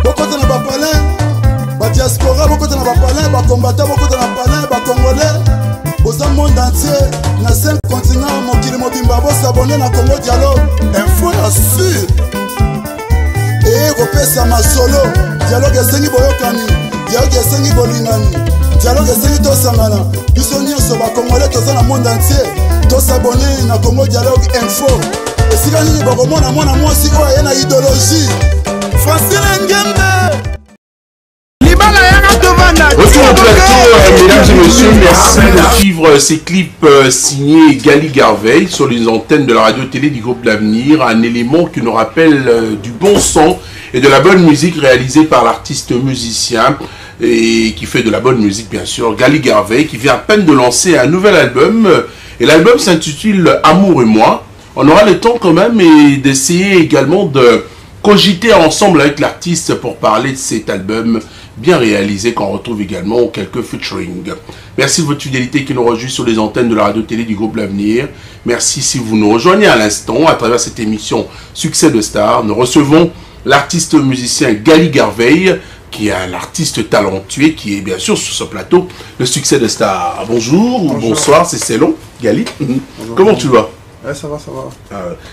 Bokota na bapalin, ba diaspora, bokota na bapalin, ba combattant, bokota na palin, ba congolais. Boza monde entier, na 5 continents, mokili mobimba, bo s'abonner na Congo Dialogue. Info ya sûr. Et kopesa masolo, dialogue esengi boyokani, dialogue esengi bolingani, dialogue esengi tosangana. Biso nyonso ba congolais toza na monde entier, to s'abonner na Congo Dialogue Info. Esika nini bokomona mwana mwasi oyo aye na idéologie. Retour au plateau, mesdames et messieurs, merci de suivre ces clips signés Gali Garveil sur les antennes de la radio-télé du groupe L'Avenir, un élément qui nous rappelle du bon son et de la bonne musique réalisée par l'artiste musicien et qui fait de la bonne musique bien sûr, Gali Garveil, qui vient à peine de lancer un nouvel album et l'album s'intitule Amour et moi. On aura le temps quand même d'essayer également de cogiter ensemble avec l'artiste pour parler de cet album bien réalisé qu'on retrouve également quelques featuring. Merci de votre fidélité qui nous rejoint sur les antennes de la radio-télé du groupe L'Avenir. Merci si vous nous rejoignez à l'instant à travers cette émission Succès de Star. Nous recevons l'artiste musicien Gali Garveil, qui est un artiste talentueux, qui est bien sûr sur ce plateau le Succès de Star. Bonjour ou bonsoir, c'est Célon. Gali, comment tu vas? Ouais, ça va, ça va.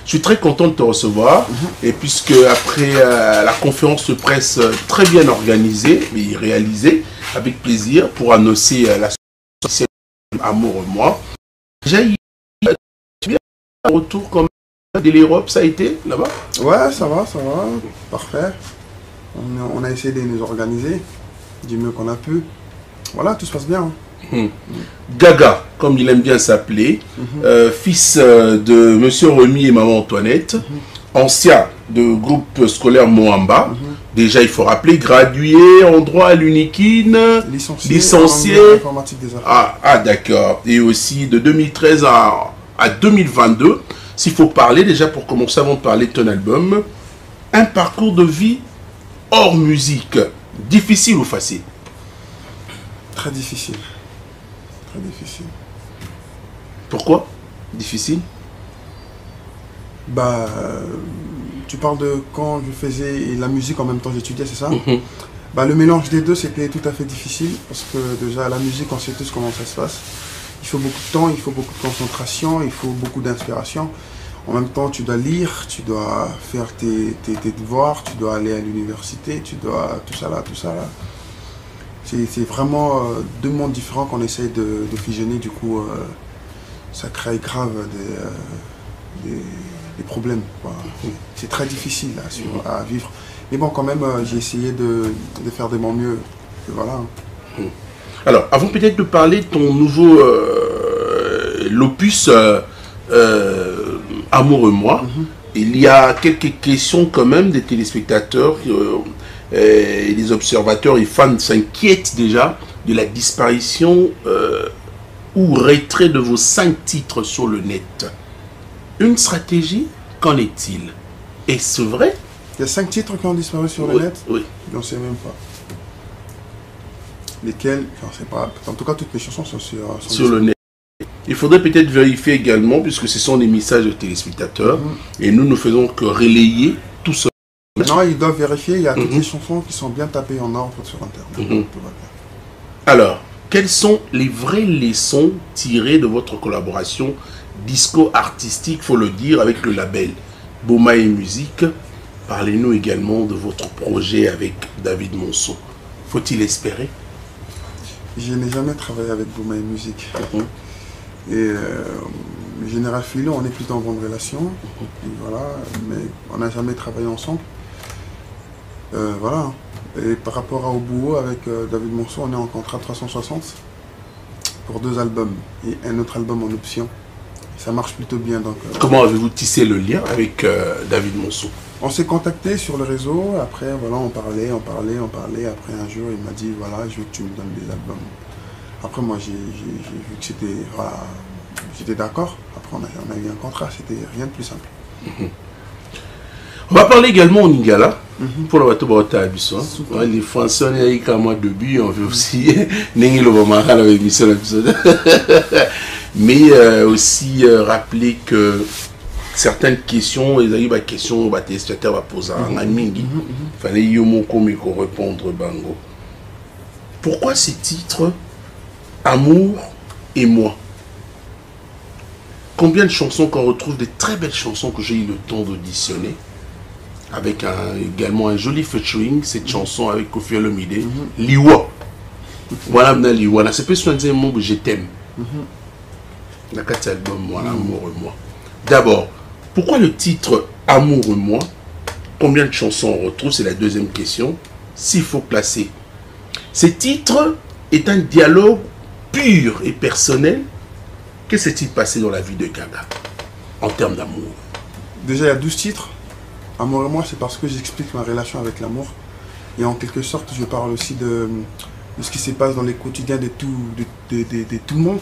Je suis très content de te recevoir. Et puisque après la conférence de presse très bien organisée et réalisée, avec plaisir, pour annoncer la société Amour et moi, j'ai eu un retour comme de l'Europe, ça a été là-bas? Ouais, ça va, parfait. On a essayé de nous organiser du mieux qu'on a pu. Voilà, tout se passe bien. Gaga, comme il aime bien s'appeler, fils de Monsieur Remy et Maman Antoinette, ancien de groupe scolaire Moamba, déjà il faut rappeler, gradué en droit à l'Unikine, licencié en informatique des affaires. Ah d'accord, et aussi de 2013 à 2022, s'il faut parler déjà pour commencer avant de parler de ton album, un parcours de vie hors musique, difficile ou facile? Très difficile. Difficile. Pourquoi difficile? Bah, tu parles de quand je faisais la musique en même temps j'étudiais, c'est ça? Bah, le mélange des deux c'était tout à fait difficile parce que déjà la musique on sait tous comment ça se passe. Il faut beaucoup de temps, il faut beaucoup de concentration, il faut beaucoup d'inspiration. En même temps tu dois lire, tu dois faire tes devoirs, tu dois aller à l'université, tu dois tout ça là. C'est vraiment deux mondes différents qu'on essaye de fusionner, du coup ça crée grave des problèmes. C'est très difficile à vivre. Mais bon, quand même, j'ai essayé de faire de mon mieux. Et voilà. Alors, avant peut-être de parler de ton nouveau l'opus Amour et moi, il y a quelques questions quand même des téléspectateurs et les observateurs et fans s'inquiètent déjà de la disparition ou retrait de vos 5 titres sur le net. Une stratégie, qu'en est-il? Est-ce vrai? Il y a 5 titres qui ont disparu sur le net? Oui. Je n'en sais même pas. Lesquels? Je n'en sais pas. En tout cas, toutes mes chansons sont sur le net. Il faudrait peut-être vérifier également, puisque ce sont des messages de téléspectateurs, et nous ne faisons que relayer tout ça. Non, ils doivent vérifier, il y a toutes les chansons qui sont bien tapées en ordre sur Internet. Alors, quelles sont les vraies leçons tirées de votre collaboration disco-artistique, faut le dire, avec le label Boma et Musique? Parlez-nous également de votre projet avec David Monceau. Faut-il espérer? Je n'ai jamais travaillé avec Boma et Musique. Et Général Philo, on est plutôt en bonne relation. Et voilà, mais on n'a jamais travaillé ensemble. Voilà. Et par rapport à Obuo, avec David Monceau, on est en contrat 360 pour 2 albums et un autre album en option. Ça marche plutôt bien. Donc, comment avez-vous tissé le lien avec David Monceau? On s'est contacté sur le réseau, après voilà, on parlait. Après un jour, il m'a dit voilà, je veux que tu me donnes des albums. Après moi, j'ai vu que c'était... Voilà, j'étais d'accord. Après, on a eu un contrat, c'était rien de plus simple. On va parler également au Lingala. Pour le bateau Bata Abisso. Les Français, on est à moi début, on veut aussi. Mais aussi rappeler que certaines questions, il y a des questions que les téléspectateurs vont poser à Mingi. Il fallait y répondre Bango. Pourquoi ces titres Amour et moi? Combien de chansons qu'on retrouve, des très belles chansons que j'ai eu le temps d'auditionner, avec également un joli featuring, cette chanson avec Koffi Olomide, Liwa. Voilà, Liwa. C'est pas soin de dire je t'aime. La quatre albums, voilà, Amour et moi. D'abord, pourquoi le titre Amour et moi? Combien de chansons on retrouve? C'est la deuxième question. S'il faut placer. Ce titre est un dialogue pur et personnel. Que s'est-il passé dans la vie de Gaga en termes d'amour? Déjà, il y a 12 titres. Amour et moi, c'est parce que j'explique ma relation avec l'amour. Et en quelque sorte, je parle aussi de ce qui se passe dans les quotidiens de tout le monde.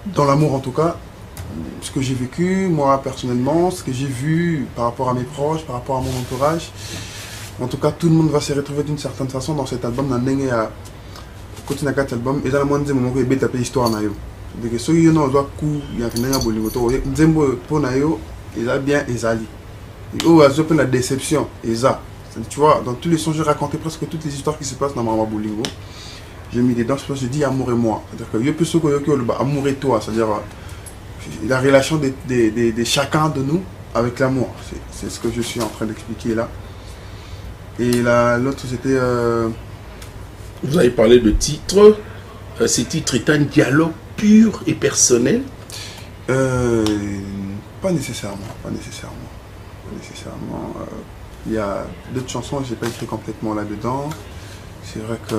Dans l'amour, en tout cas. Ce que j'ai vécu, moi, personnellement, ce que j'ai vu par rapport à mes proches, par rapport à mon entourage. En tout cas, tout le monde va se retrouver d'une certaine façon dans cet album. Dans le côté de cet album, et dans le monde, il y a une histoire. Donc, ceux qui ont bien Ezali. La déception, Eza. Tu vois, dans tous les sons, j'ai raconté presque toutes les histoires qui se passent dans Mama Bolingo. J'ai mis dedans, je dis amour et moi. C'est-à-dire que je peux se dire amour et toi, c'est-à-dire la relation de chacun de nous avec l'amour. C'est ce que je suis en train d'expliquer là. Et l'autre, c'était. Vous avez parlé de titre. Ces titres est un dialogue pur et personnel? Pas nécessairement. Il y a d'autres chansons que je n'ai pas écrit complètement là-dedans. C'est vrai que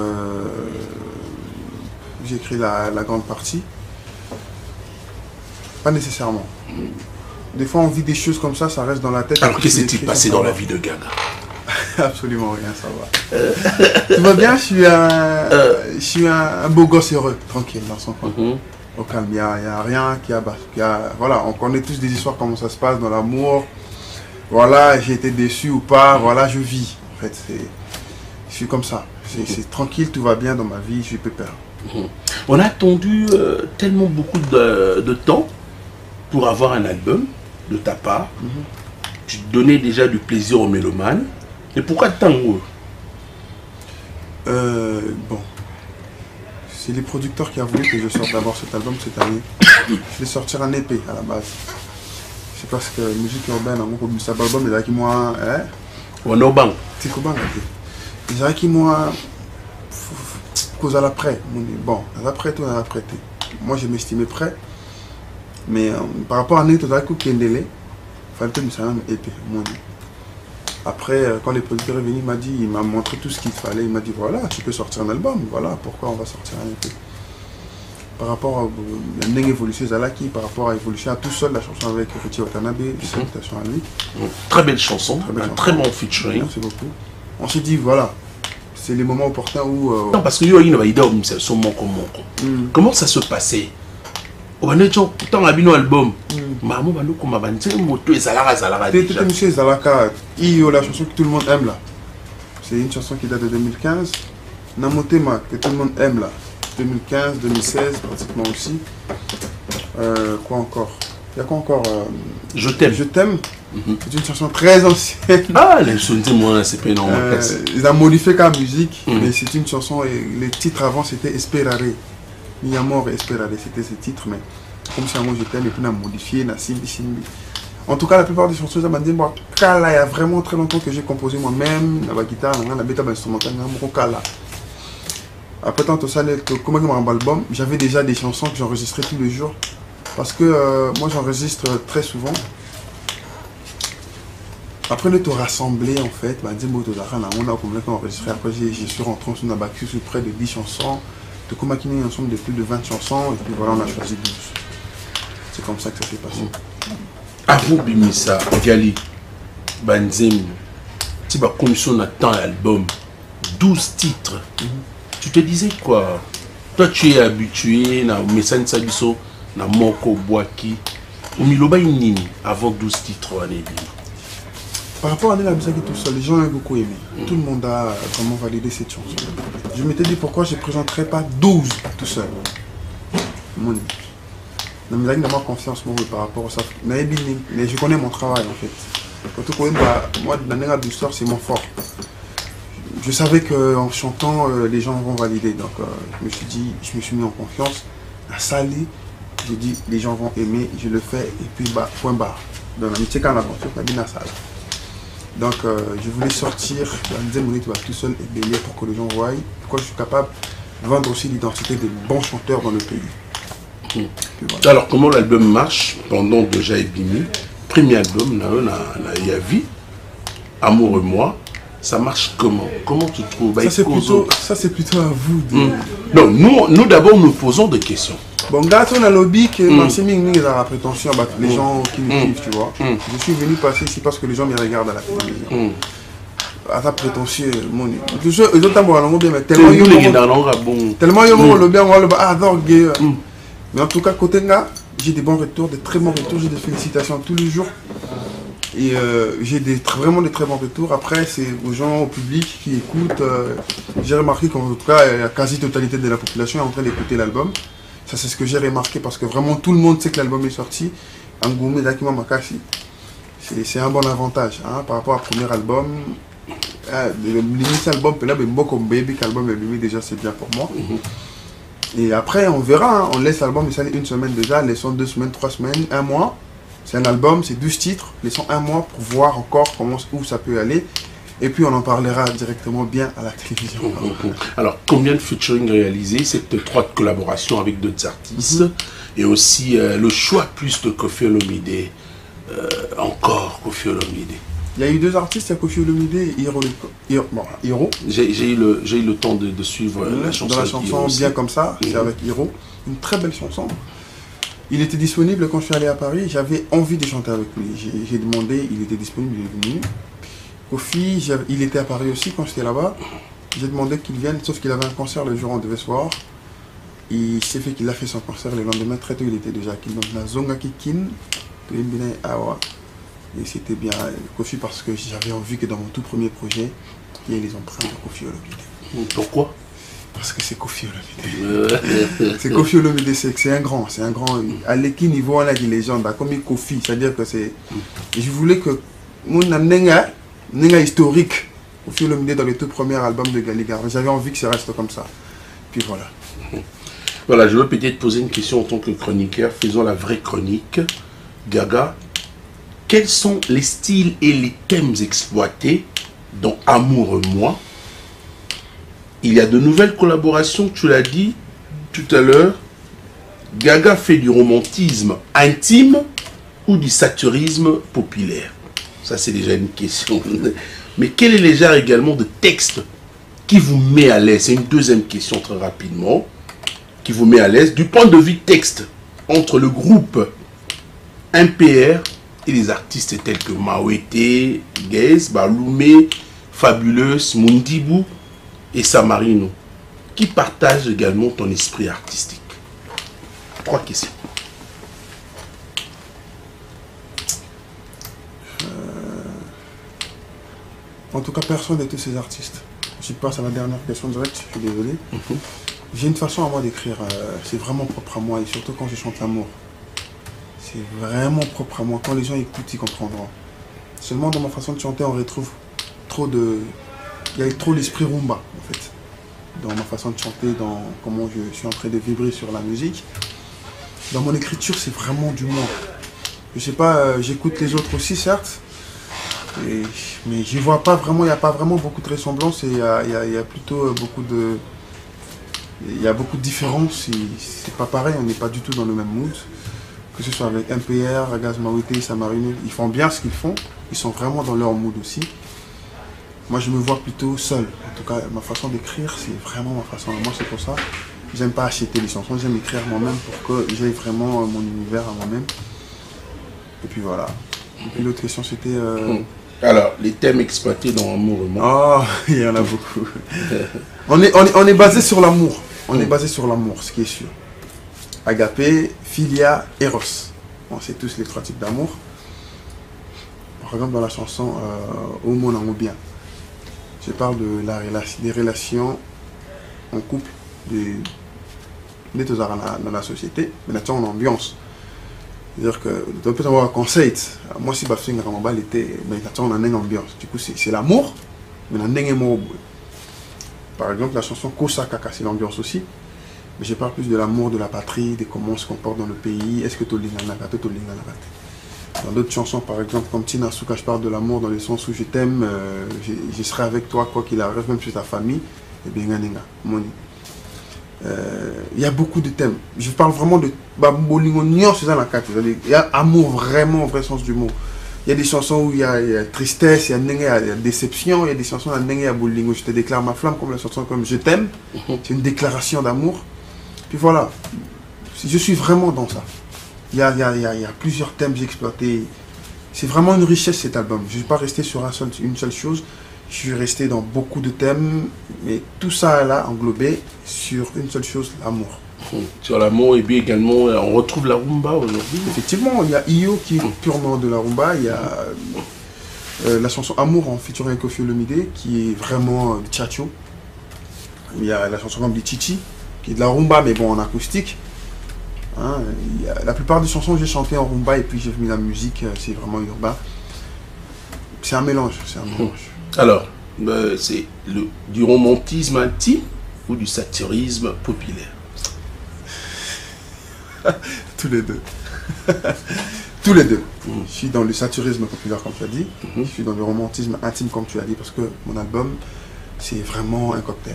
j'ai écrit la grande partie. Pas nécessairement. Des fois, on vit des choses comme ça reste dans la tête. Alors, qu'est-ce qui s'est passé dans la vie de Gaga? Absolument rien, ça va. Tout va bien, je suis un beau gosse heureux, tranquille dans son coin. Au calme, il n'y a rien qui abat. Voilà, on connaît tous des histoires, comment ça se passe dans l'amour. Voilà, j'ai été déçu ou pas, voilà, je vis. En fait, je suis comme ça. C'est tranquille, tout va bien dans ma vie, je suis pépère. On a attendu tellement beaucoup de temps pour avoir un album de ta part. Tu donnais déjà du plaisir aux mélomanes. Et pourquoi tant? Bon, c'est les producteurs qui ont voulu que je sorte d'abord cet album cette année. Je vais sortir un épée à la base. C'est parce que la musique urbaine, en gros, cet album, il y a qui moi. On est au banc. C'est comment? Il y a qui moi. Cause à l'après. Bon, à l'après, tout à l'après. Moi, je m'estimais prêt. Mais par rapport à Neto, il fallait que je me épée. Après, quand les producteurs sont venus, il m'a montré tout ce qu'il fallait. Il m'a dit, voilà, tu peux sortir un album. Voilà pourquoi on va sortir un EP. Par rapport à l'évolution Zalaki, par rapport à l'évolution à tout seul, la chanson avec Richie Watanabe, salutation à lui. Très belle chanson, très bon featuring. Merci beaucoup. On s'est dit, voilà, c'est les moments opportuns où... Non, parce que yo, il y a son moko. Comment ça se passait? Au temps abino album, maman va nous comme avancer moto et Zalara. Monsieur Zalaka, la chanson que tout le monde aime là. C'est une chanson qui date de 2015. Namotema que tout le monde aime là. 2015, 2016 pratiquement aussi. Quoi encore? Il y a quoi encore? Je t'aime. Je t'aime. C'est une chanson très ancienne. Ah, les sonnetés, moi, c'est pas énorme. Ils ont modifié la musique, mais c'est une chanson. Et les titres avant c'était Esperare. Mi amor Esperare, c'était ce titre, mais comme c'est un mot je t'aime, et puis on a modifié, on a simbi. En tout cas, la plupart des chansons, ça m'a dit, moi, Kala, il y a vraiment très longtemps que j'ai composé moi-même, la guitare, la bêta instrumentale, Kala. Après tant que ça, comment je m'en album, j'avais déjà des chansons que j'enregistrais tous les jours. Parce que moi, j'enregistre très souvent. Après le tout rassemblé, en fait, on a complètement enregistré. Après, je suis rentré sur Nabaku sur près de 10 chansons. De comment maquiner un ensemble de plus de 20 chansons. Et puis voilà, on a choisi 12. C'est comme ça que ça s'est passé. À vous, Bimisa, Gali, Banzem, si ma commission attend l'album, 12 titres. Tu te disais quoi? Toi, tu es habitué à Messan Sabiso, à Moko Boaki, au Miloba Inini, avant 12 titres en Ébi. Par rapport à la musique et tout ça, les gens ont beaucoup aimé. Tout le monde a vraiment validé cette chanson. Je m'étais dit pourquoi je ne présenterais pas 12 tout seul. Mais confiance moi par rapport à ça. Mais je connais mon travail en fait. Quand moi, dans l'histoire, c'est mon fort. Je savais qu'en chantant, les gens vont valider. Donc, je me suis mis en confiance. À Sali, j'ai dit, les gens vont aimer, je le fais, et puis, point barre. Dans l'amitié, quand on a confiance, on a bien à ça. Donc, je voulais sortir, la deuxième minute, tout seul et bélier pour que les gens voient pourquoi je suis capable de vendre aussi l'identité des bons chanteurs dans le pays. Voilà. Alors, comment l'album marche pendant Déjà Ebimi? Premier album, il y a Vie, Amour et moi. Ça marche comment? Comment tu trouves? Ça, c'est plutôt à vous de... Non, nous d'abord, nous posons des questions. Bon, gars, on a lobby que la prétention, les gens qui me suivent, tu vois. Je suis venu passer ici parce que les gens me regardent à la télévision. À ta prétention, mon les autres ont bien, mais tellement mais en tout cas, côté là, j'ai des bons retours, des très bons retours, j'ai des félicitations tous les jours. Et j'ai vraiment des très bons retours. Après, c'est aux gens, au public qui écoutent. J'ai remarqué qu'en tout cas, la quasi-totalité de la population est en train d'écouter l'album. Ça, c'est ce que j'ai remarqué parce que vraiment tout le monde sait que l'album est sorti. Angoumé Dakima Makasi. C'est un bon avantage par rapport au premier album. L'initial album, Baby album déjà, c'est bien pour moi. Et après, on verra. On laisse l'album une semaine déjà, laissons 2 semaines, 3 semaines, 1 mois. C'est un album, c'est 12 titres. Laissons 1 mois pour voir encore où ça peut aller. Et puis on en parlera directement bien à la télévision. Alors, combien de featuring réalisés? C'est étroite collaboration avec d'autres artistes. Et aussi le choix plus de Koffi Olomide. Encore Koffi Olomide. Il y a eu 2 artistes, il y a Koffi Olomide et Hiro. J'ai eu le temps de suivre la chanson. Dans la chanson Bien comme ça, c'est avec Hiro. Une très belle chanson. Il était disponible quand je suis allé à Paris, j'avais envie de chanter avec lui. J'ai demandé, il était disponible, il est venu. Kofi, il était à Paris aussi quand j'étais là-bas. J'ai demandé qu'il vienne, sauf qu'il avait un concert le jour où on devait se voir. Il s'est fait qu'il a fait son concert le lendemain, très tôt il était déjà à Kin. Donc la Zonga Kikin, et c'était bien Kofi parce que j'avais envie que dans mon tout premier projet, il y ait les empreintes de Koffi Olomide. Pourquoi? Parce que c'est Koffi Olomide. C'est Koffi Olomide, c'est un grand. À l'équipe niveau, on a des légendes, comme Koffi, c'est-à-dire que c'est... Je voulais que mon nenga historique, Koffi Olomide dans le tout premier album de Gali Garvey. J'avais envie que ça reste comme ça. Puis voilà. Voilà, je veux peut-être poser une question en tant que chroniqueur. Faisons la vraie chronique. Gaga, quels sont les styles et les thèmes exploités dans Amour et moi? Il y a de nouvelles collaborations, tu l'as dit tout à l'heure. Gaga fait du romantisme intime ou du satirisme populaire? Ça, c'est déjà une question. Mais quel est le genre également de texte qui vous met à l'aise? C'est une deuxième question très rapidement. Qui vous met à l'aise du point de vue texte entre le groupe MPR et les artistes tels que Mawete, Gaze, Baloumé, Fabuleuse, Mundibou et Samarino, qui partagent également ton esprit artistique. 3 questions. En tout cas, personne de tous ces artistes. Je passe à la dernière question directe, je suis désolé. J'ai une façon à moi d'écrire, c'est vraiment propre à moi, et surtout quand je chante l'amour. C'est vraiment propre à moi. Quand les gens écoutent, ils comprendront. Seulement dans ma façon de chanter, on retrouve trop de... Il y a trop l'esprit rumba, en fait. Dans ma façon de chanter, dans comment je suis en train de vibrer sur la musique. Dans mon écriture, c'est vraiment du moi. Je sais pas, j'écoute les autres aussi, certes. Mais je vois pas vraiment, il n'y a pas vraiment beaucoup de ressemblances et il y a plutôt beaucoup de... Il y a beaucoup de différences, c'est pas pareil, on n'est pas du tout dans le même mood. Que ce soit avec MPR, Gaz Mawete, Samarino, ils font bien ce qu'ils font, ils sont vraiment dans leur mood aussi. Moi je me vois plutôt seul, en tout cas ma façon d'écrire c'est vraiment ma façon, moi c'est pour ça. J'aime pas acheter les chansons, j'aime écrire moi-même pour que j'aie vraiment mon univers à moi-même. Et puis voilà. Et puis l'autre question c'était... Alors, les thèmes exploités dans Amour et moi. Oh, il y en a beaucoup. on est basé sur l'amour. On est basé sur l'amour, ce qui est sûr. Agapé, Philia, Eros. On sait tous les 3 types d'amour. Par exemple, dans la chanson Homo Nango Bien, je parle de des relations en couple, dans la société, mais là, en ambiance. C'est-à-dire que tu peux avoir un conseil. Moi, si je fais un l'été, on a une ambiance. Du coup, c'est l'amour, mais on a une ambiance. Par exemple, la chanson Kosa Kaka, c'est l'ambiance aussi. Mais je parle plus de l'amour de la patrie, de comment on se comporte dans le pays. Est-ce que tu as dans d'autres chansons, par exemple, comme Tina Souka, je parle de l'amour dans le sens où je t'aime, je serai avec toi, quoi qu'il arrive, même si c'est ta famille. Et bien, il y a beaucoup de thèmes. Je parle vraiment de il y a amour, vraiment, au vrai sens du mot. Il y a des chansons où il y a tristesse, il y a déception, il y a des chansons où il y a bolingo. Je te déclare ma flamme, comme la chanson comme Je t'aime. C'est une déclaration d'amour. Puis voilà, je suis vraiment dans ça. Il y a plusieurs thèmes que j'ai exploités. C'est vraiment une richesse cet album. Je ne suis pas resté sur une seule chose. Je suis resté dans beaucoup de thèmes, mais tout ça là englobé sur une seule chose, l'amour. Sur l'amour, et puis également, on retrouve la rumba aujourd'hui. Effectivement, il y a Io qui est purement de la rumba. Il y a la chanson Amour en featuring avec Koffi Olomide qui est vraiment tchatcho. Il y a la chanson comme Chichi qui est de la rumba, mais bon en acoustique. Hein, la plupart des chansons j'ai chanté en rumba et puis j'ai mis la musique, c'est vraiment urbain. C'est un mélange, Alors, c'est du romantisme intime ou du satirisme populaire? Tous les deux. Tous les deux. Je suis dans le satirisme populaire, comme tu as dit. Je suis dans le romantisme intime, comme tu as dit, parce que mon album, c'est vraiment un cocktail.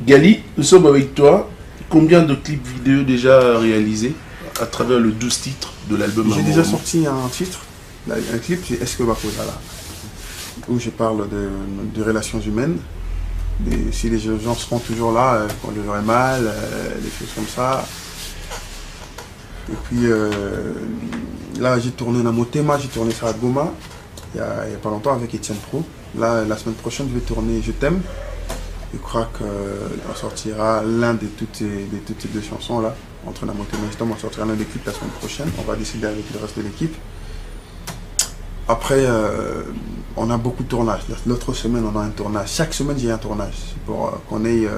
Gali, nous sommes avec toi. Combien de clips vidéo déjà réalisés à travers le 12 titres de l'album? J'ai déjà sorti un titre, un clip, c'est Est-ce que Bakosa là, où je parle de relations humaines. Si les gens seront toujours là, quand je aurai mal, des choses comme ça. Et puis là, j'ai tourné dans Motema, j'ai tourné ça à Goma, il y a pas longtemps avec Etienne Pro. Là, la semaine prochaine, je vais tourner Je t'aime. Je crois qu'on sortira l'un de toutes ces deux chansons là, entre la Motema et Je t'aime, on sortira l'un des clips la semaine prochaine. On va décider avec le reste de l'équipe. Après, on a beaucoup de tournages. L'autre semaine, on a un tournage. Chaque semaine, j'ai un tournage. Pour qu'on ait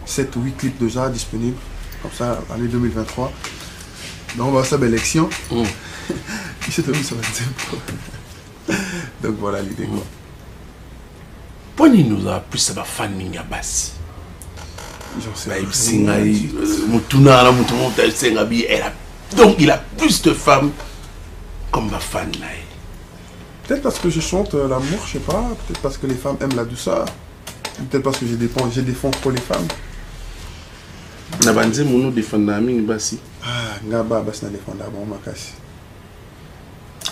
7 ou 8 clips déjà disponibles. Comme ça, l'année 2023. Donc, on va faire l'élection. Donc, voilà l'idée. Pourquoi nous avons plus de fans Mingabassi? J'en sais Donc, il a plus de femmes comme ma fan. Peut-être parce que je chante l'amour, je sais pas. Peut-être parce que les femmes aiment la douceur. Peut-être parce que je défends trop les femmes. Nabanze mono défendre Mingabassi. Ah, Ngaba Bassi na défendre bon makasi.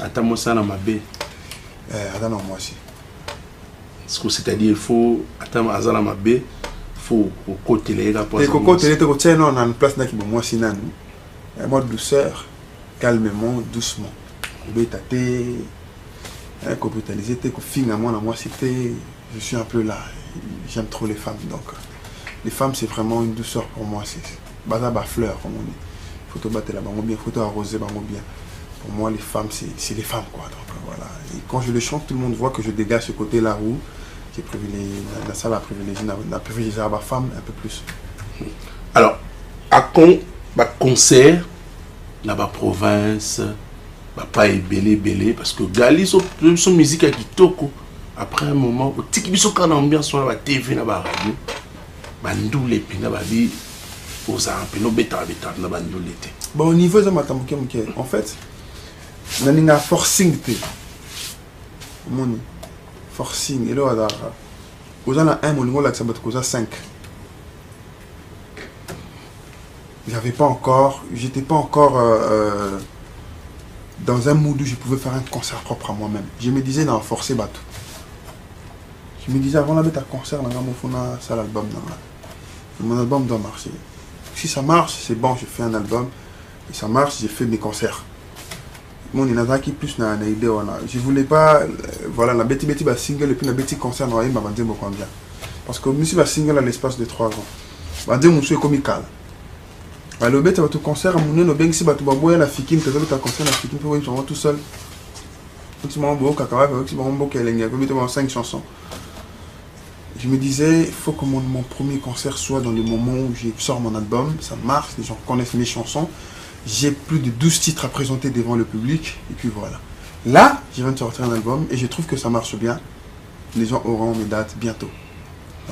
Attends moi ça na mabe. Attends non moi aussi. C'est-à-dire il faut attendre azala mabe, faut côté les gars pour. Et côté les côté non en place na ki bon moi sinan. Moi douceur, calmement, doucement. Bétaté, capitaliser tes filles à moi c'était, je suis un peu là. J'aime trop les femmes donc. Les femmes, c'est vraiment une douceur pour moi. C'est bazaba fleur, comme on dit. Faut te battre là-bas, bien, faut te arroser là-bas, bien. Pour moi, les femmes, c'est les femmes, quoi. Donc voilà. Et quand je le chante, tout le monde voit que je dégage ce côté-là où j'ai privilégié, la salle a privilégié la femme un peu plus. Alors, à concert, dans la province, pas belé, parce que Gali, son musique à Kitoko, après un moment, au tiki biso quand ambiance sur la TV, na ba radio. Bandou les pina babi aux ampino beta na bandou l'été. Bon au niveau de matamuke en fait naninga forcing te moni forcing et là aux ana un molingo là que ça va causer 5. J'étais pas encore dans un mood où je pouvais faire un concert propre à moi-même. Je me disais dans forcer bateau. Je me disais avant la bête à concert, ça l'album. Mon album doit marcher. Si ça marche, c'est bon, je fais un album. Et ça marche, j'ai fait mes concerts. Mon inazaki plus na idée je voulais pas voilà la bête va single et puis la bête concert na m'a vendu combien. Parce que monsieur va single à l'espace de 3 ans. Va dire monsieur comical. Va le bête va tout concert mon no beng si ba tout baboya la fikine que ta concert la fikine pour ils tout seul. Tu m'as beau cacawa avec tu m'as beau qu'elle y a 5 chansons. Je me disais, il faut que mon premier concert soit dans le moment où je sors mon album, ça marche, les gens connaissent mes chansons. J'ai plus de 12 titres à présenter devant le public. Et puis voilà. Là, je viens de sortir un album et je trouve que ça marche bien. Les gens auront mes dates bientôt.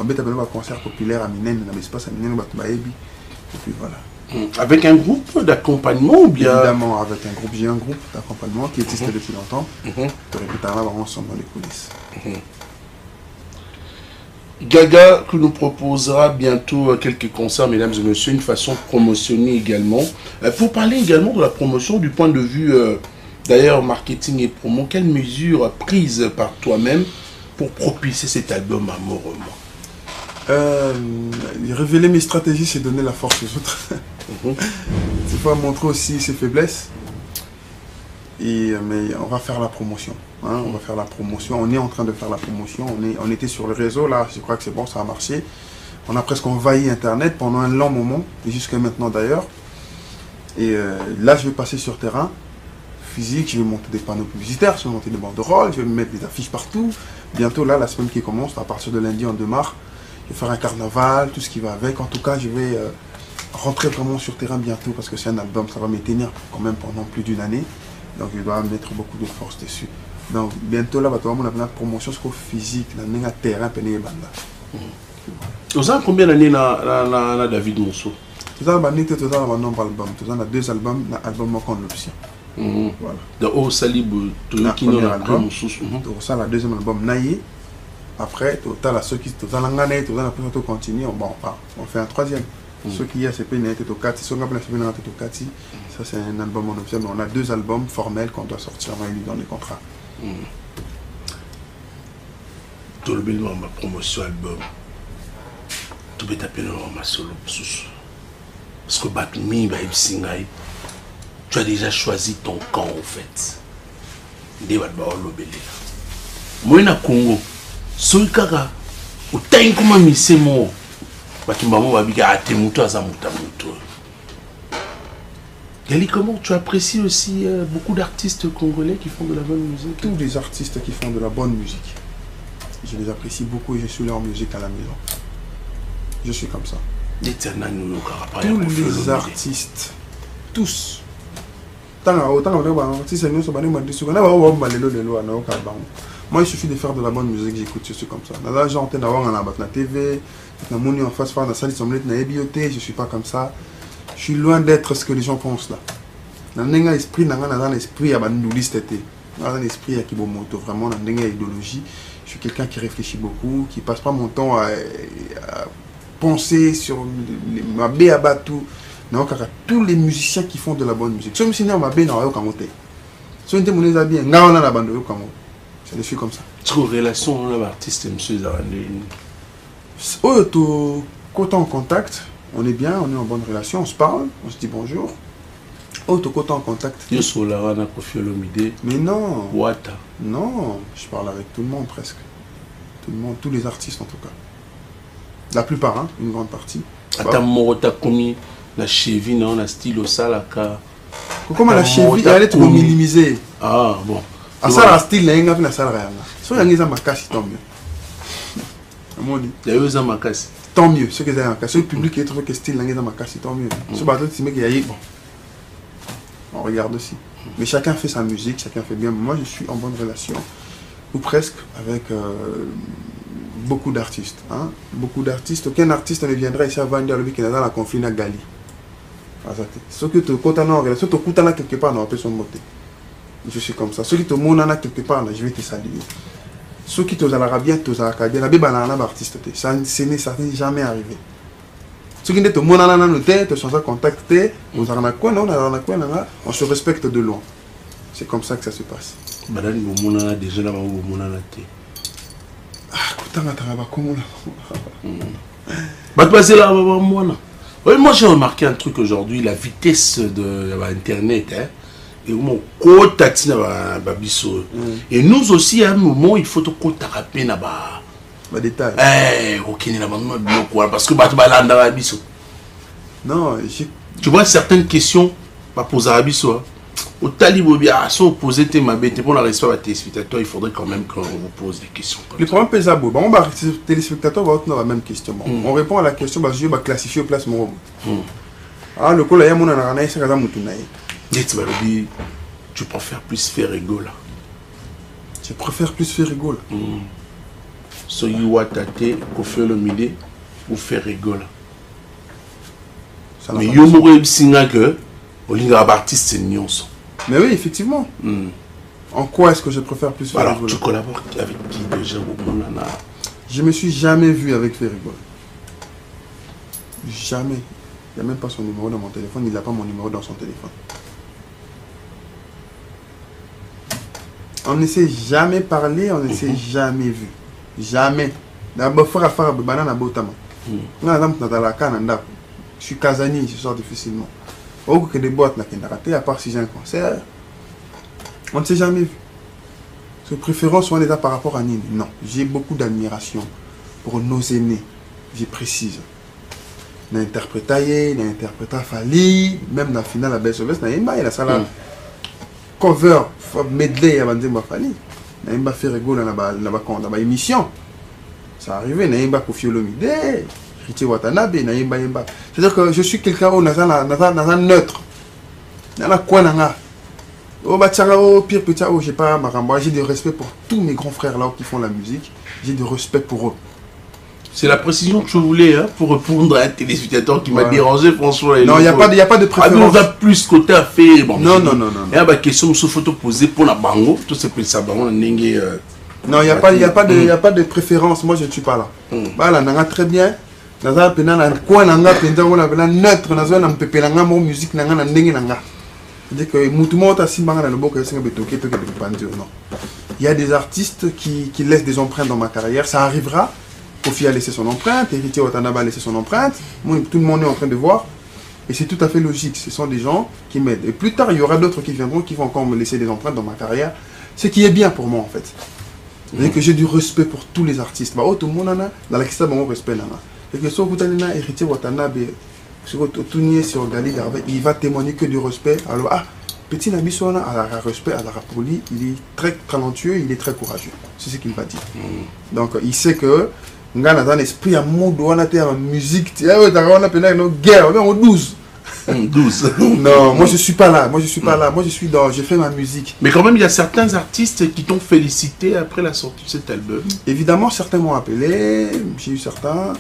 En fait, un concert populaire à Minen, dans l'espace à Minen, et puis voilà. Avec un groupe d'accompagnement ou bien? Évidemment, avec un groupe. J'ai un groupe d'accompagnement qui existe depuis longtemps. Ensemble dans les coulisses. Gaga qui nous proposera bientôt quelques concerts, mesdames et messieurs, une façon de promotionner également. Pour parler également de la promotion du point de vue, d'ailleurs, marketing et promo, quelles mesures prises par toi-même pour propulser cet album amoureusement? Révéler mes stratégies, c'est donner la force aux autres. C'est pas montrer aussi ses faiblesses. Mais on va faire la promotion. Hein, on va faire la promotion. On est en train de faire la promotion. On était sur le réseau. Là, je crois que c'est bon, ça a marché. On a presque envahi Internet pendant un long moment. Et jusqu'à maintenant d'ailleurs. Et là, je vais passer sur terrain physique. Je vais monter des panneaux publicitaires. Je vais monter des banderoles. Je vais mettre des affiches partout. Bientôt, là, la semaine qui commence, à partir de lundi, on démarre. Je vais faire un carnaval, tout ce qui va avec. En tout cas, je vais rentrer vraiment sur terrain bientôt parce que c'est un album. Ça va me tenir quand même pendant plus d'une année. Donc je dois mettre beaucoup de force dessus. Donc bientôt là, on a une promotion physique, on a un terrain peine banda. Vous avez combien d'années na David Monceau? Tout ça, tout ça, un nombre d'albums. Tout ça, on a 2 albums, un album en l'option. Voilà. Donc au Salib, tu as un album. Ça, le deuxième album, Naïe. Après, tout ça, ceux qui tout ça, l'année, tout ça, on continue. Bon, on fait un troisième. Ceux qui y a CP n'étaient au 4, ceux qui ont au 4, ça c'est un album en option, mais on a 2 albums formels qu'on doit sortir dans les contrats. Tout le monde ma promotion album. Tout le monde ma solo. Parce que Batmi, tu as déjà choisi ton camp en fait. Moi na Congo, ceux qui ont été comme misé moi. Gali, comment tu apprécies aussi beaucoup d'artistes congolais qui font de la bonne musique? Tous les artistes qui font de la bonne musique, je les apprécie beaucoup et je suis leur musique à la maison. Je suis comme ça. Tous les artistes, tous. Moi, il suffit de faire de la bonne musique, j'écoute, je suis comme ça. Là, j'entends d'avoir la TV, en face, dans la salle, je ne suis pas comme ça. Je suis loin d'être ce que les gens pensent là. Dans l'esprit, dans l'esprit, il y a une liste. Dans l'esprit, il y a vraiment dans l'idéologie. Je suis quelqu'un qui réfléchit beaucoup, qui ne passe pas mon temps à penser sur ma béaba tout. Tous les musiciens qui font de la bonne musique. Je suis comme ça. Tu as une relation avec l'artiste, M. Zarandé? Quand on est en contact, on est bien, on est en bonne relation, on se parle, on se dit bonjour. Quand on est en contact. Mais non. Wata. Non, je parle avec tout le monde presque. Tout le monde, tous les artistes en tout cas. La plupart, hein, une grande partie. Attends, Morota commis la cheville, non, la style au salaka. Comment la cheville, elle est trop minimisée. Ah bon. À ça, la style, il y a une salle réelle. Si on a une makasi, tant mieux. Il y a une makasi. Tant mieux, ce que j'ai en cas. Si le public est trouvé que style, il y a une makasi, tant mieux. Ce bateau, c'est qu'il y a bon. On regarde aussi. Mais chacun fait sa musique, chacun fait bien. Moi, je suis en bonne relation, ou presque, avec beaucoup d'artistes. Hein? Beaucoup d'artistes. Aucun artiste ne viendra ici à Vandia, le qui est dans la conflit à Gali. Ce que tu as ce que tu as quelque part, on appelle son beauté. Je suis comme ça. Ceux qui te montrent quelque part, je vais te saluer. Ceux qui te saluent bien, te saluent bien. La Bible a un artiste. Ça n'est jamais arrivé. Ceux qui te montrent, te sont contactés, on se respecte de loin. C'est comme ça que ça se passe. Moi j'ai remarqué un truc aujourd'hui, la vitesse de Internet. Et nous aussi, à un moment, il faut te taper des détails. Parce que non, tu vois certaines questions, poser à Bisso. Au talibobia, si vous posez ma bête pour la respect à téléspectateurs, il faudrait quand même qu'on vous pose des questions. Le problème est que les téléspectateurs vont avoir la même question. On répond à la question, je vais classifier au place mon robot. Ah, le col, il y a mon ananas, c'est comme tout naï. Tu préfères plus faire rigoler. Je préfère plus faire rigoler. Soyi watate, kofi le midi, ou faire rigoler. Mais yo mouré singa que, au lieu d'un artiste, c'est nyonso. Mais oui, effectivement. En quoi est-ce que je préfère plus faire rigoler? Alors, tu collabores avec qui déjà au monde? Je me suis jamais vu avec Ferrigola. Jamais. Il n'y a même pas son numéro dans mon téléphone. Il n'a pas mon numéro dans son téléphone. On ne s'est jamais parlé, on ne s'est jamais vu. Jamais. Je suis casanier, je sors difficilement. Au que des boîtes, à part si j'ai un concert, on ne s'est jamais vu. Ses préférences sont déjà par rapport à Nini. Non, j'ai beaucoup d'admiration pour nos aînés, je précise. L'interprétaille, l'interpréta Fali, même dans la finale à Belle-Sauvesse, il y a la salle cover, medley avant de Fali. Il y a fait rigoler dans la émission. Ça arrivait, il y a Kofi Olomide, Richie Watanabe, c'est-à-dire que je suis quelqu'un où dans un neutre. Dans la coin au pire petit, j'ai pas maramba, j'ai du respect pour tous mes grands frères là qui font la musique, j'ai du respect pour eux. C'est la précision que je voulais pour répondre à un téléspectateur qui m'a dérangé, François. Non, il n'y a pas de préférence. On a plus côté à faire. Bon, non. Il y a une question sous photo posée pour la bango, tout c'est ça bango n'engue. Non, il n'y a pas de préférence. Moi, je ne suis pas là. Voilà, on a très bien. On a quoi on a neutre, on a pépé la musique, on a c'est-à-dire que il y a des artistes qui laissent des empreintes dans ma carrière. Ça arrivera. Kofi a laissé son empreinte, Héritier Watanabe a laissé son empreinte. Tout le monde est en train de voir. Et c'est tout à fait logique. Ce sont des gens qui m'aident. Et plus tard, il y aura d'autres qui viendront, qui vont encore me laisser des empreintes dans ma carrière. Ce qui est bien pour moi, en fait. C'est-à-dire que j'ai du respect pour tous les artistes. Tout le monde dans la question, mon respect. Et que si vous avez Héritier Watanabe, sur Gali Garvey, il va témoigner que du respect. Alors, petit Nabiso a respect à la Rapoli, il est très talentueux, il est très courageux. C'est ce qu'il va dire. Donc, il sait que on a un esprit à monde, on a une musique, on a une guerre, on est 12. 12. Non, moi je suis pas là. Moi je suis dans, je fais ma musique. Mais quand même, il y a certains artistes qui t'ont félicité après la sortie de cet album. Évidemment, certains m'ont appelé, j'ai eu certains.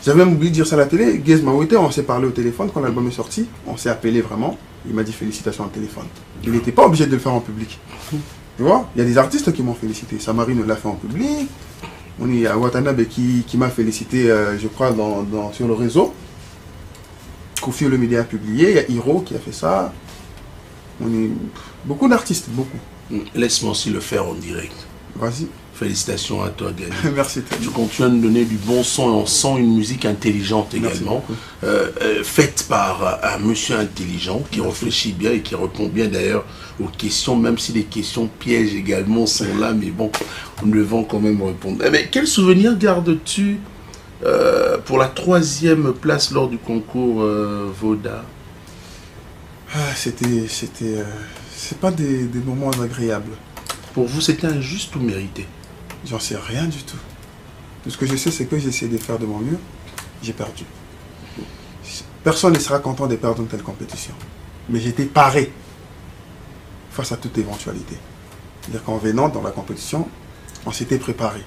J'avais même oublié de dire ça à la télé. Gez Mawete, on s'est parlé au téléphone quand l'album est sorti. On s'est appelé vraiment. Il m'a dit félicitations au téléphone. Il n'était pas obligé de le faire en public. Tu vois, il y a des artistes qui m'ont félicité. Samarine l'a fait en public. On y a Watanabe qui m'a félicité, je crois, sur le réseau. Kofi Olomide a publié. Il y a Hiro qui a fait ça. On est beaucoup d'artistes, beaucoup. Laisse-moi aussi le faire en direct. Vas-y. Félicitations à toi, Gali. Merci. Tu continues à nous donner du bon son et on sent une musique intelligente également, faite par un monsieur intelligent qui réfléchit bien et qui répond bien d'ailleurs aux questions, même si les questions pièges également sont là, mais bon, on devant quand même répondre. Mais quel souvenir gardes-tu pour la 3e place lors du concours Voda? C'est pas des moments agréables. Pour vous, c'était injuste ou mérité? J'en sais rien du tout. Tout ce que je sais, c'est que j'ai essayé de faire de mon mieux. J'ai perdu. Personne ne sera content de perdre une telle compétition. Mais j'étais paré face à toute éventualité. C'est-à-dire qu'en venant dans la compétition, on s'était préparé.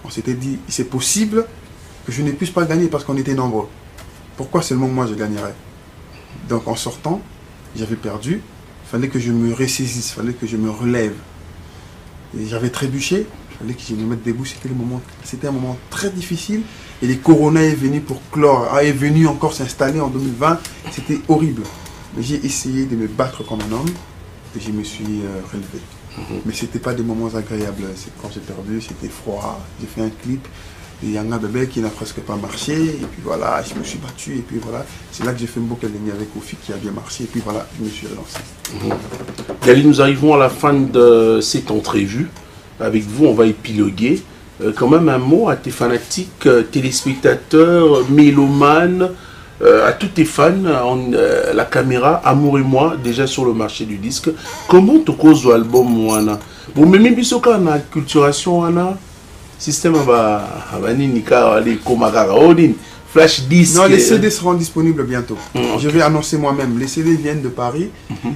On s'était dit, c'est possible que je ne puisse pas gagner parce qu'on était nombreux. Pourquoi seulement moi je gagnerais? Donc en sortant, j'avais perdu. Il fallait que je me ressaisisse, il fallait que je me relève. Et j'avais trébuché. Il fallait que je me mette debout, c'était un moment très difficile. Et le Corona est venu pour clore, est venu encore s'installer en 2020. C'était horrible. Mais j'ai essayé de me battre comme un homme et je me suis relevé. Mais ce n'était pas des moments agréables. Quand j'ai perdu, c'était froid. J'ai fait un clip. Et il y a un bébé qui n'a presque pas marché. Et puis voilà, je me suis battu. Et puis voilà, c'est là que j'ai fait un beau câlin avec Kofi qui a bien marché. Et puis voilà, je me suis relancé. Gali, nous arrivons à la fin de cette entrevue. Avec vous, on va épiloguer. Quand même un mot à tes fanatiques, téléspectateurs, mélomanes, à tous tes fans, la caméra, Amour et moi, déjà sur le marché du disque. Comment tu causes l'album Wana? Bon, mais même si on a culturation, Wana, système va nika aller comme flash disque. Non, les CD seront disponibles bientôt. Je vais annoncer moi-même. Les CD viennent de Paris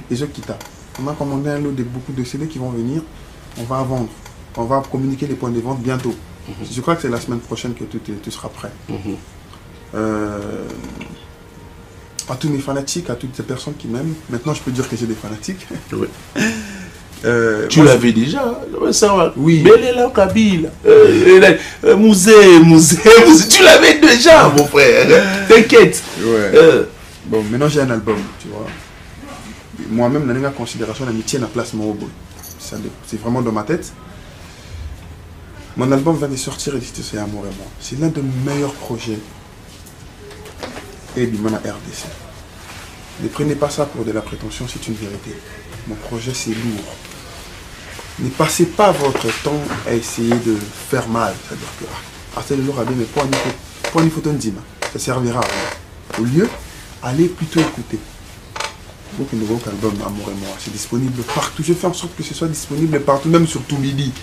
et je quitte. On a commandé un lot de beaucoup de CD qui vont venir. On va vendre. On va communiquer les points de vente bientôt. Je crois que c'est la semaine prochaine que tout sera prêt. À tous mes fanatiques, à toutes ces personnes qui m'aiment. Maintenant, je peux dire que j'ai des fanatiques. Oui. Tu l'avais déjà, ça va. Oui. Belela Kabila, musée, tu l'avais déjà, mon frère. T'inquiète. Ouais. Bon, maintenant j'ai un album, tu vois. Moi-même, dans la considération, l'amitié n'a place mon robot. C'est vraiment dans ma tête. Mon album vient de sortir et c'est Amour et moi. C'est l'un de mes meilleurs projets. Et du Mana RDC. Ne prenez pas ça pour de la prétention, c'est une vérité. Mon projet, c'est lourd. Ne passez pas votre temps à essayer de faire mal. C'est-à-dire que, c'est le lourd à bien, mais pour une photo d'Ima, ça servira à rien. Au lieu, allez plutôt écouter. Donc, le nouveau album Amour et moi, c'est disponible partout. Je fais en sorte que ce soit disponible partout, même sur Toumidi.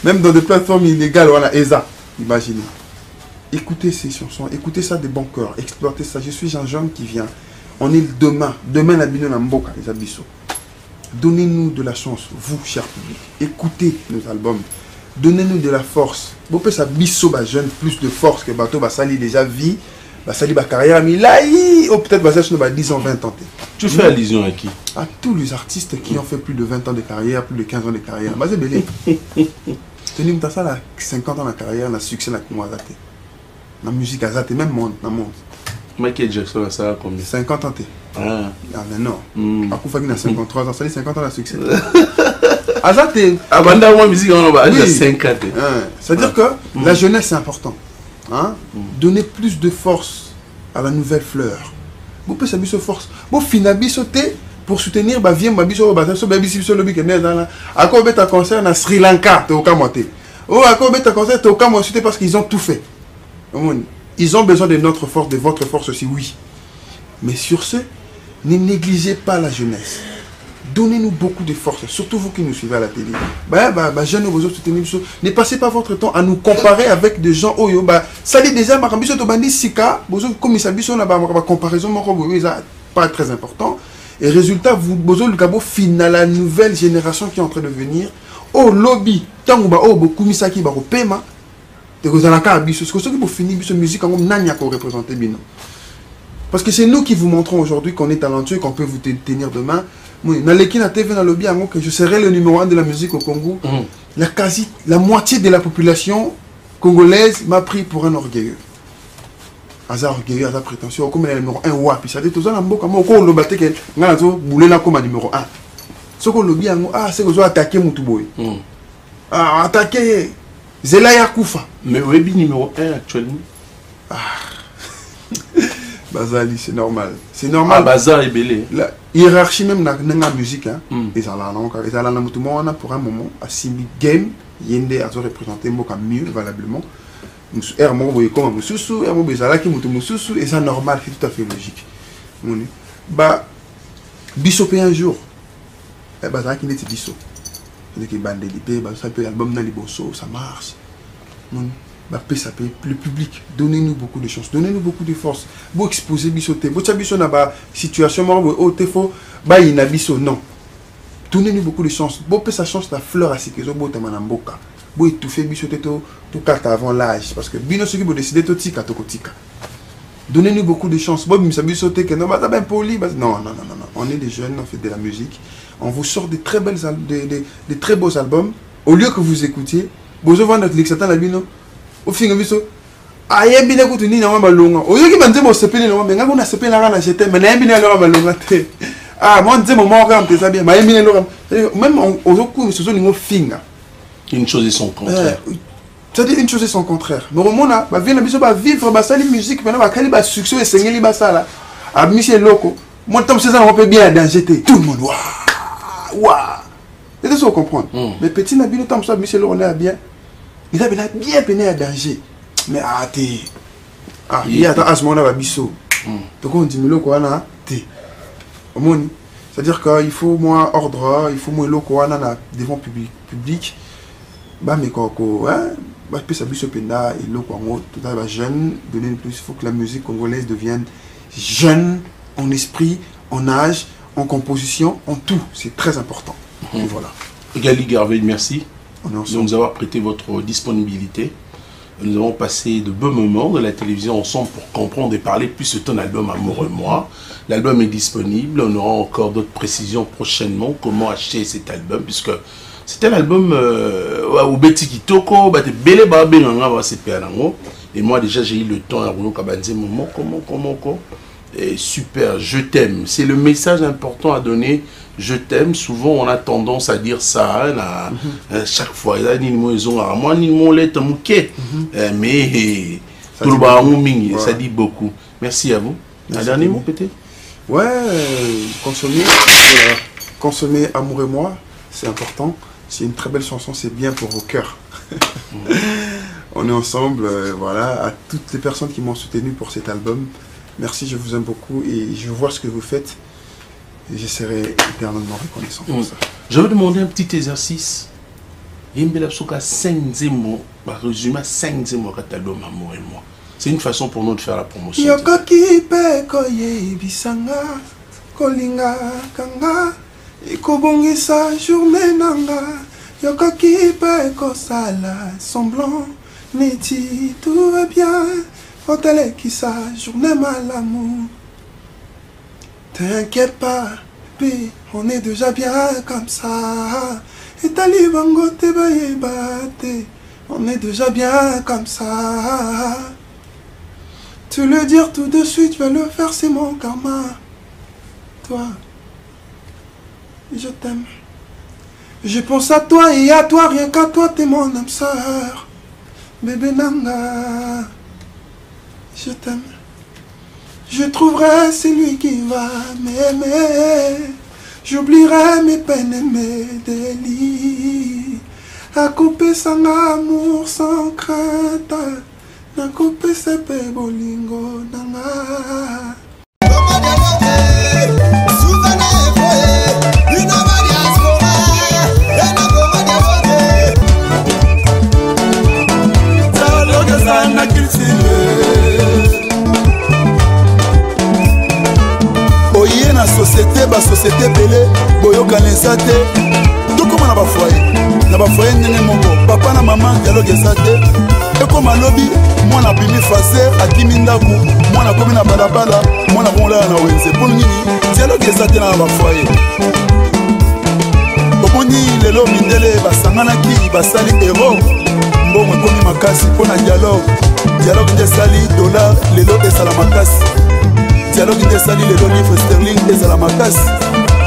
Même dans des plateformes illégales, voilà, ESA. Imaginez. Écoutez ces chansons, écoutez ça de bon cœur, exploitez ça. Je suis un jeune qui vient. On est demain la bino na mboka, les abissos. Donnez-nous de la chance, vous, cher public. Écoutez nos albums. Donnez-nous de la force. Vous pouvez ça bisso, jeune, plus de force que bateau, sali déjà vie, sali carrière, mais là, ou peut-être ça 10 ans, 20 ans. Tu fais allusion à qui? À tous les artistes qui ont fait plus de 20 ans de carrière, plus de 15 ans de carrière. C'est belé. Tenez, tu as ça, 50 ans de carrière, le succès, la musique, même monde, dans le monde. Michael Jackson a ça combien? 50 ans. Ah, mais non. Akoufa qui a 53 ans, ça dit 50 ans de succès. Azate. Abanda, moi, musique, on va 50. C'est-à-dire que la jeunesse, c'est important. Hein? Donner plus de force à la nouvelle fleur. Vous pouvez s'habiller force. Vous finalement sauter pour soutenir vieux Mabiso, Babiso, Lobby, à quoi bête à concert à Sri Lanka, au Kamote. Oh, à quoi bête à concert au Kamote parce qu'ils ont tout fait. Ils ont besoin de notre force, de votre force aussi, oui. Mais sur ce, ne négligez pas la jeunesse. Donnez-nous beaucoup de force, surtout vous qui nous suivez à la télé. Jeunes, ne passez pas votre temps à nous comparer avec des gens. Ça dit déjà, comme ça, comparaison, pas très important. Et résultat, vous final la nouvelle génération qui est en train de venir. Au lobby, tant que vous paiement. Parce que c'est nous qui vous montrons aujourd'hui qu'on est talentueux et qu'on peut vous tenir demain. Je serai le numéro 1 de la musique au Congo. La moitié de la population congolaise m'a pris pour un orgueilleux. Hasard orgueilleux, hasard prétentieux, comme le numéro 1 wapi. Ça dit tout ça, numéro 1. Ce qu'on lobby, c'est que vous attaquez Moutuboy. Attaquer Zelaya Koufa. Mais Webi numéro 1 actuellement. Bazali, c'est normal. C'est normal. Bazar est belé. La hiérarchie même dans la musique, ils ont pour un moment, à Simi Game, Yende a représenté mieux, valablement. Et c'est normal, c'est tout à fait logique. Bissopé un jour, Bazar qui n'était Bissop. L'album ça marche. Le public, donnez-nous beaucoup de chance, donnez-nous beaucoup de force. Vous exposez Bissoté, vous avez une situation, non. Donnez-nous beaucoup de chance. Vous pouvez sa chance la fleur à ce que vous avez manamboka. Vous étouffez Bissoté tout carte avant l'âge. Parce que Bino ce qui vous décidez tout tika toko tika. Donnez-nous beaucoup de chance. Vous Bissoté que non, non. On est des jeunes, on fait de la musique. On vous sort de très belles, de très beaux albums. Au lieu que vous écoutiez, vous avez notre Lixatan la Bino. Au final, vous avez un bien écouté, vous avez un long. Au lieu que vous sepelez le mais vous avez sepelé la jeté, mais vous avez un long. Moi, je dis, moi, je suis bien. Même au cours, ce sont des finger. Une chose et son contraire. C'est-à-dire une chose et son contraire. Mais au moment là, vivre la musique, maintenant, il y a succès et c'est là. À Michel Loco, moi, je suis un peu bien dans jeter. Tout le monde, waouh. C'est ça qu'on comprend. Mais petit Nabino, comme ça, Michel Loco, on est bien. Il a bien peiné à danger. Mais il y a à ce moment-là, Bisso. Donc on dit, mais Loco, on a té. C'est-à-dire qu'il faut moins ordre, il faut moins Loco, on a devant public. Mais jeune, donner plus. Il faut que la musique congolaise devienne jeune en esprit, en âge, en composition, en tout. C'est très important. Et voilà. Gali Garvey, merci de nous avoir prêté votre disponibilité. Nous avons passé de beaux moments de la télévision ensemble pour comprendre et parler plus de ton album Amour et moi. L'album est disponible. On aura encore d'autres précisions prochainement. Comment acheter cet album, puisque c'était l'album au Betty Kitoko, et moi déjà j'ai eu le temps à Rouno Kabanze, comment et super, je t'aime. C'est le message important à donner. Je t'aime. Souvent on a tendance à dire ça à chaque fois. Mais ça dit beaucoup. Merci à vous. Un dernier mot peut-être? Ouais, consommer Amour et moi, c'est important. C'est une très belle chanson, c'est bien pour vos cœurs. On est ensemble, voilà, à toutes les personnes qui m'ont soutenu pour cet album. Merci, je vous aime beaucoup et je vois ce que vous faites. Et je serai éternellement reconnaissant pour ça. Je vais demander un petit exercice. Yembela Psoka 5 zémo, résumé 5 zémo à l'album Amour et moi. C'est une façon pour nous de faire la promotion. Yokoki pe koye bisanga, kolinga kanga. Ekobongisa journée nanga, yokoki pe kosala semblant, neti tout va bien, otele qui sa journée malamour. T'inquiète pas, puis on est déjà bien comme ça. Et talibango te baye bate, on est déjà bien comme ça. Tu le dire tout de suite, je vais le faire, c'est mon karma. Toi. Je t'aime. Je pense à toi et à toi, rien qu'à toi, t'es mon âme sœur. Bébé Nanga, je t'aime. Je trouverai celui qui va m'aimer. J'oublierai mes peines et mes délits. À couper son amour sans crainte. À couper ses bolingo Nanga. Oye na société, ba société belé, boyoka lesa te. Tout comme na ba foyer ndenge moko, papa na maman dialogue esa te. Et comme alobi, moi na bimi faser, akimi ndaku, moi na komi na balabala, moi na bonla na wenze. Pour nini dialogue esa te na ba foyer. Omoni lelo mindele basanganaki basali héros. Mbongo komi makasi pona dialogue. Dialogue de sali dollar lelo esala makasi. Dialogue de sali lelo livre sterling esala makasi.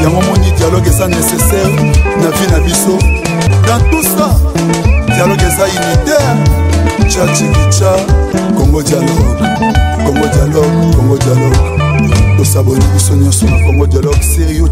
Yango moni dialogue esa nécessaire na vie na biso. Dans tout ça, dialogue esa unitaire. Tcha tcha Congo dialogue, Congo dialogue, Congo dialogue. Tosaboni biso nyonso na Congo dialogue sérieux.